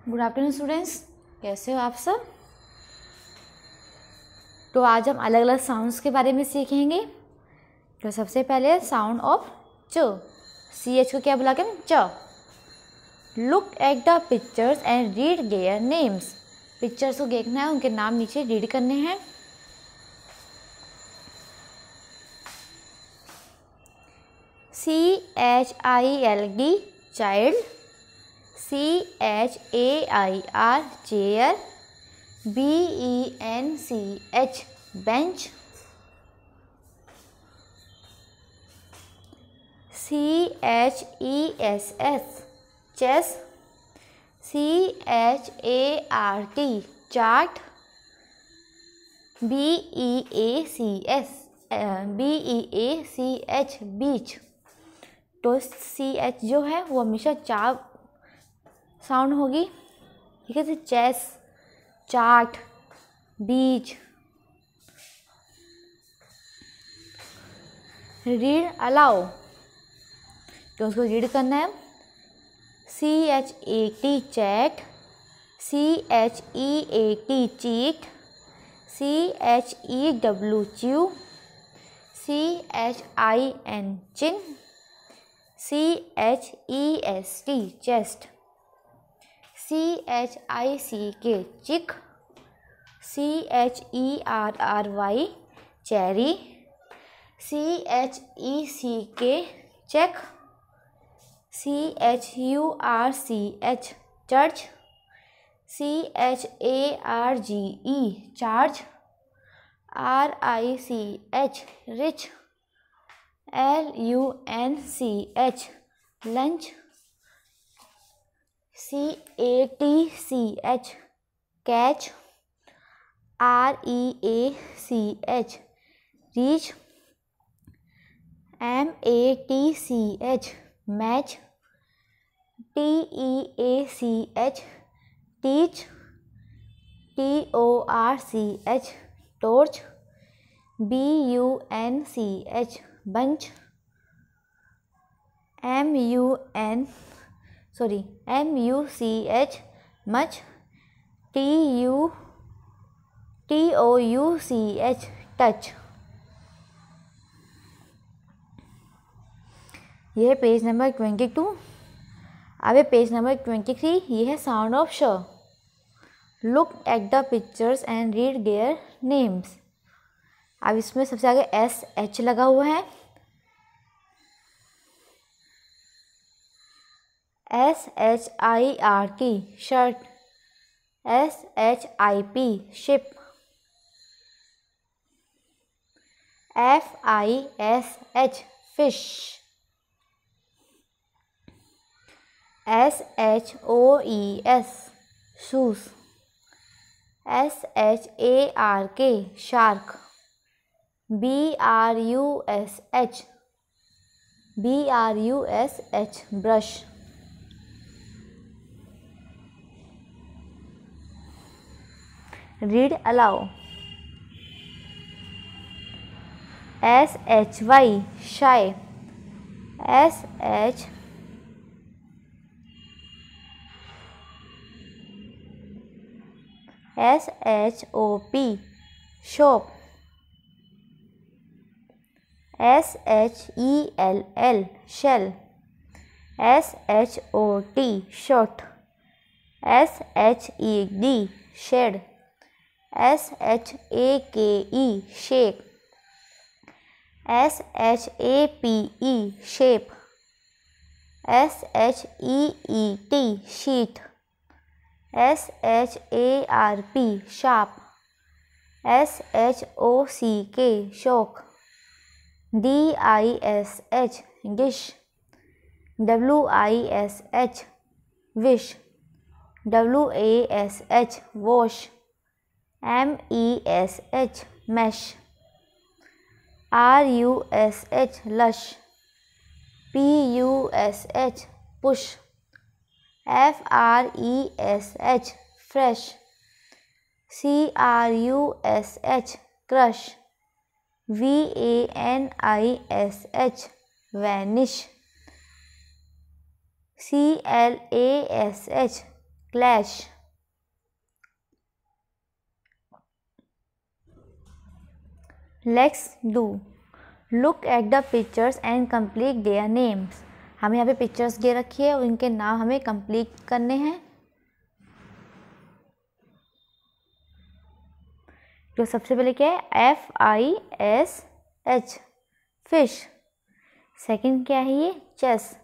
Good afternoon students, कैसे हो आप सब। तो आज हम अलग अलग साउंड्स के बारे में सीखेंगे। तो सबसे पहले साउंड ऑफ च। सी एच को क्या बुला के च। Look at the pictures and read their names. Pictures को देखना है, उनके नाम नीचे रीड करने हैं। CHILD child, CHAIR chair, BENCH bench, CHESS chess, CHART chart, BEACH beach। तो CH जो है वो हमेशा चार साउंड होगी, ठीक है। Chess, chart, beach. Read aloud, तो उसको रीड करना है। CHAT chat, CHEAT cheat, CHEW chew, CHIN chin, CHEST chest, CHICK chick, CHERRY cherry, CHECK check, CHURCH church, CHARGE charge, RICH rich, LUNCH lunch, CATCH catch, REACH reach, MATCH match, TEACH teach, TORCH torch, BUNCH bunch, MUCH much, TOUCH touch. यह है page number 22। अब है page number 23। ये है sound of श। Look at the pictures and read their names. अब इसमें सबसे आगे SH लगा हुआ है। SHIRT shirt, SHIP ship, FISH fish, SHOES shoes, SHARK shark, BRUSH brush. Read aloud. SHY shy, SHOP shop, SHELL shell, SHOT shot, SHED shed, SHAKE shake, SHAPE shape, SHEET sheet, SHARP sharp, SHOCK shock, DISH dish, WISH wish, WASH wash, MESH mesh, RUSH rush, PUSH push, FRESH fresh, CRUSH crush, VANISH vanish, CLASH clash. Let's do. Look at the pictures and complete their names. हमें यहाँ पे pictures दे रखी है और इनके नाम हमें complete करने हैं। तो सबसे पहले क्या है, FISH फिश। सेकंड क्या है ये, चेस,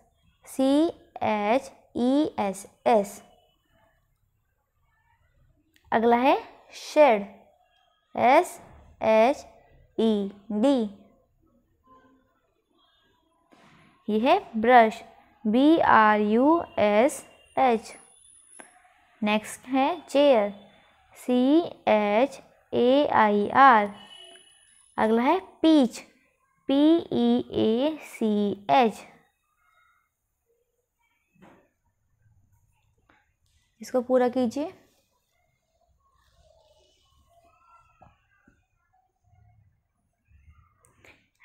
CHESS। अगला है शेड, SHED। ये है ब्रश, BRUSH। नेक्स्ट है चेयर, CHAIR। अगला है पीच, PEACH। इसको पूरा कीजिए।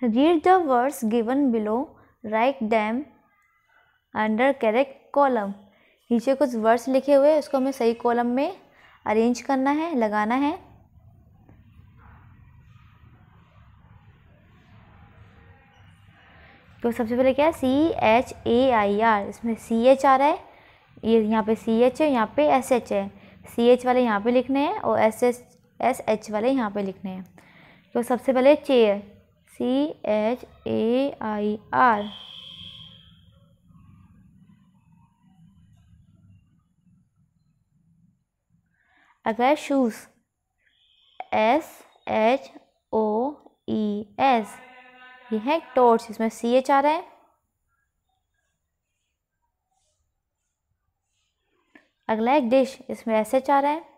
Read the words given below, write them under correct column। नीचे कुछ वर्ड्स लिखे हुए हैं, उसको हमें सही कॉलम में अरेंज करना है, लगाना है। तो सबसे पहले क्या है, CHAIR। इसमें CH आ रहा है, ये यहाँ पे CH है, यहाँ पे SH है। CH वाले यहाँ पे लिखने हैं और SH वाले यहाँ पे लिखने हैं। तो सबसे पहले चेयर, CHAIR। अगला शूज, SHOES। ये है टॉर्च, इसमें CH आ रहा है। अगला एक डिश, इसमें SH आ रहा है।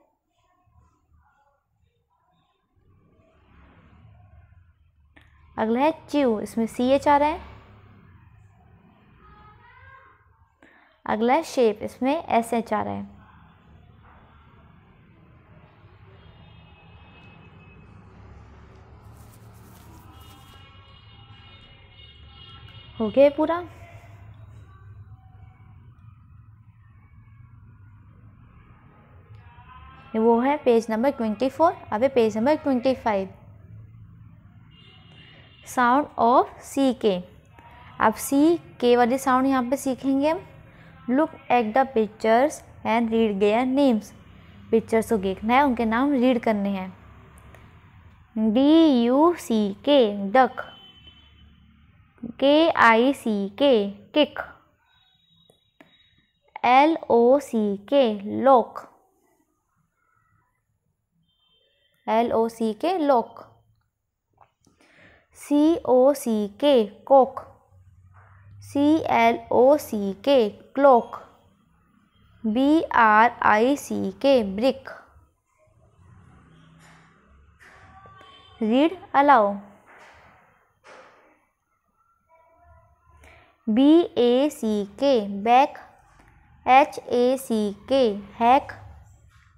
अगला है च्यू, इसमें CH आ रहा है। अगला है शेप, इसमें SH आ रहा है। हो गया पूरा। वो है पेज नंबर 24। अब है page number 25, sound of CK। अब CK वाली साउंड यहाँ पे सीखेंगे हम। Look at the pictures and read their names. Pictures को देखना है, उनके नाम रीड करने हैं। DUCK duck, KICK kick, LOCK lock, LOCK lock, COCK cock, CLOCK clock, BRICK brick. Read aloud, BACK back, HACK hack,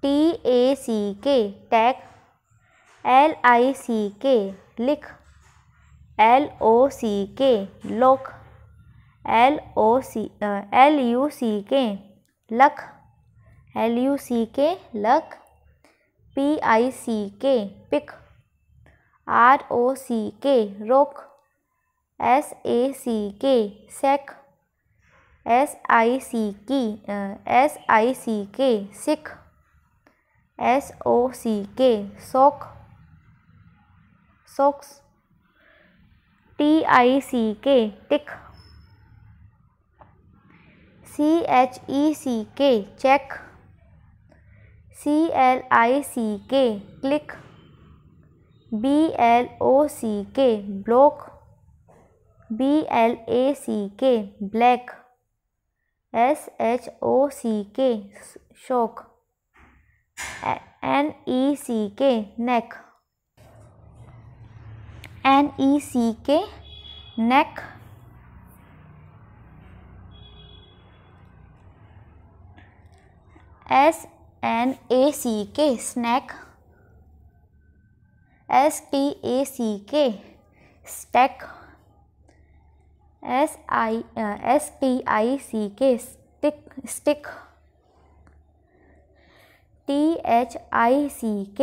TACK tack, LICK lick, LOCK lock, LUCK luck, LUCK luck, PICK pick, ROCK rock, SACK sac, SICK sick, SOCK sock socks, TICK tick, CHECK check, CLICK click, BLOCK block, BLACK black, SHOCK shock, NECK neck, NECK neck, SNACK snack, STACK stack, STICK stick, THICK,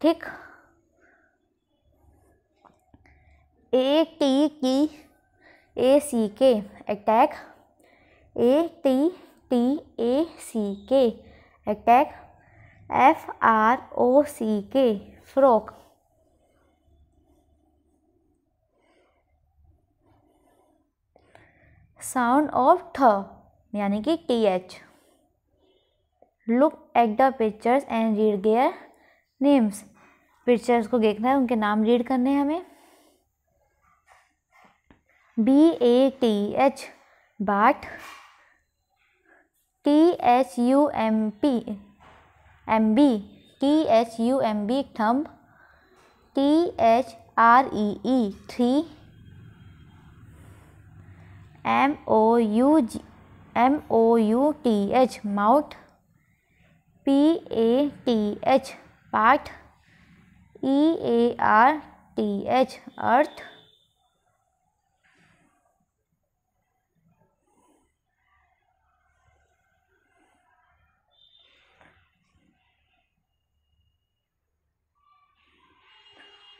thick. ATTACK, attack, ATTACK, attack, FROCK, frock. Sound of थ यानी कि TH। Look at the pictures and read their names, pictures को देखना है, उनके नाम read करने हैं हमें। BATH, बाट, THUMB, thumb, THREE, three, MOUTH, mouth, PATH, पाठ, EARTH, अर्थ,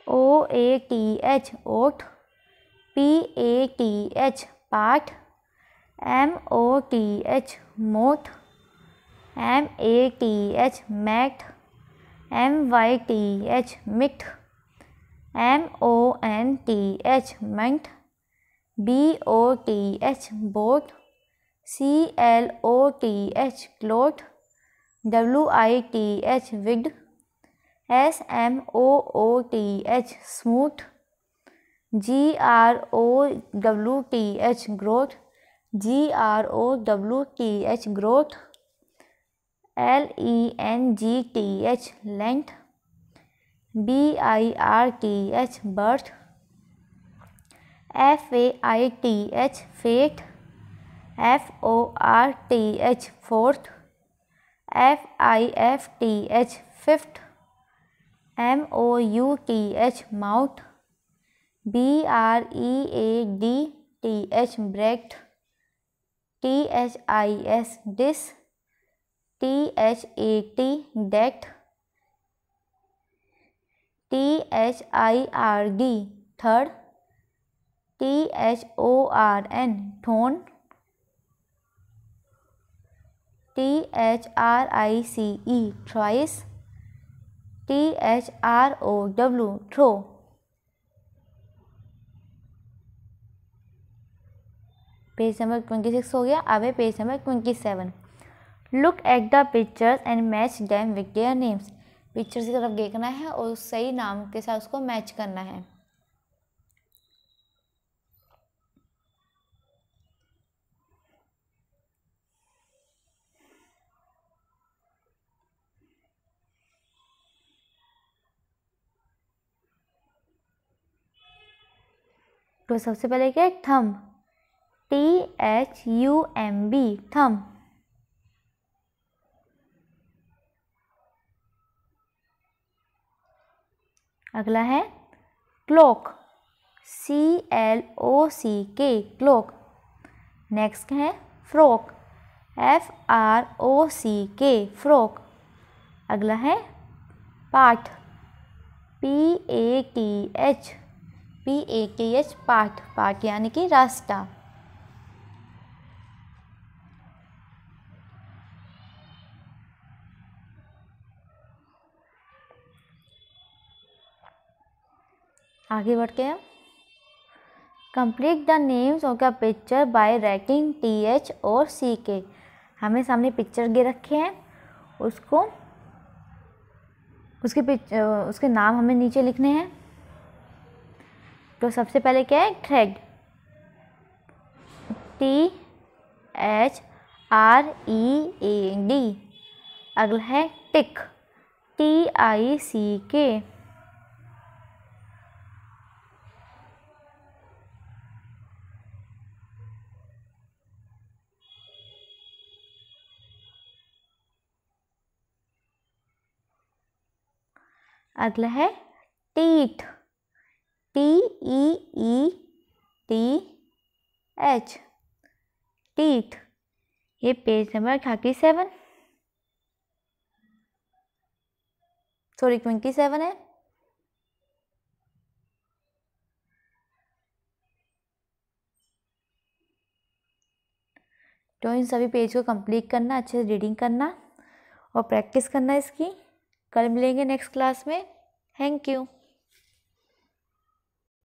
OATH, ओठ, PATH, पाठ, MOTH, मोठ, MATH, मैट, MYTH, मिठ, MONTH, मंठ, BOTH, boat, CLOTH, cloth, WITH, width, SMOOTH, smooth, GROWTH, growth, GROWTH, growth, LENGTH, length, BIRTH, birth, FAITH, fate, FORTH, fourth, FIFTH, fifth, MOUTH, mouth, BREADTH, breath, THIS, dish, THAT, death, THIRD, third, THORN, थोन, THRICE, thrice, THROW, throw. Page number 26 हो गया। अब है page number 27। Look at the pictures and match them with their names, pictures की तरफ देखना है और सही नाम के साथ उसको मैच करना है। तो सबसे पहले क्या है, थंब, THUMB, थंब। अगला है क्लॉक, CLOCK, क्लॉक। नेक्स्ट है फ्रॉक, FROCK, फ्रॉक। अगला है पाठ, PATH, पाठ, पाठ यानी कि रास्ता। आगे बढ़ते हैं। Complete the names of the picture by writing TH और CK। हमें सामने पिक्चर दे रखे हैं, उसके नाम हमें नीचे लिखने हैं। तो सबसे पहले क्या है, थ्रेड, THREAD। अगला है टिक, TICK। अगला है टीथ, TEETH, टीथ। ये पेज नंबर 37। सॉरी 27 है। तो इन सभी पेज को कंप्लीट करना, अच्छे से रीडिंग करना और प्रैक्टिस करना इसकी। कल मिलेंगे नेक्स्ट क्लास में। Thank you.